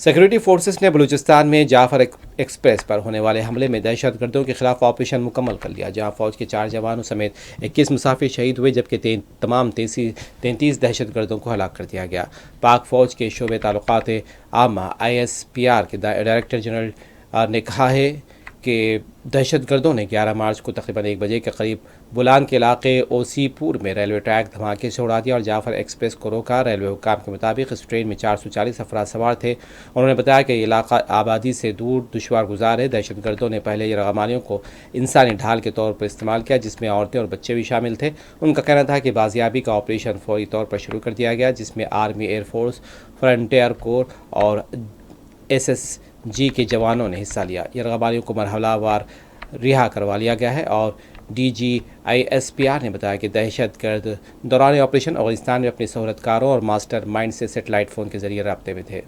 Security forces نے بلوچستان میں جعفر express پر ہونے والے حملے میں دہشت گردوں کے خلاف آپریشن مکمل کر لیا، جہاں فوج کے 4 جوانوں سمیت 21 مسافر شہید ہوئے، جبکہ تمام 33 دہشت گردوں کو ہلاک کر دیا گیا۔ پاک فوج کے شعبۂ تعلقات عامہ ISPR کے ڈائریکٹر جنرل نے کہا ہے کہ دہشت گردوں نے 11 مارچ کو تقریباً 1 بجے کے قریب بولان کے علاقے اوسی پور میں ریلوے ٹریک دھماکے سے اڑا دیا اور جعفر ایکسپریس کو روکا۔ ریلوے حکام کے مطابق اس ٹرین میں 440 افراد سوار تھے۔ انہوں نے بتایا کہ یہ علاقہ آبادی سے دور دشوار گزار ہے۔ دہشت گردوں نے پہلے یرغمالیوں کو انسانی ڈھال کے طور پر استعمال کیا، جس میں عورتیں اور بچے بھی شامل تھے۔ ان کا کہنا تھا کہ بازیابی کا آپریشن فوری طور پر شروع کر دیا گیا، جس میں آرمی، ایئر فورس، فرنٹیئر کور اور SSG کے جوانوں نے حصہ لیا۔ یرغمالیوں کو مرحلہ وار رہا کروا لیا گیا ہے اور DG ISPR نے بتایا کہ دہشت گرد دوران آپریشن افغانستان میں اپنے سہولت کاروں اور ماسٹر مائنڈ سے سیٹلائٹ فون کے ذریعے رابطے میں تھے۔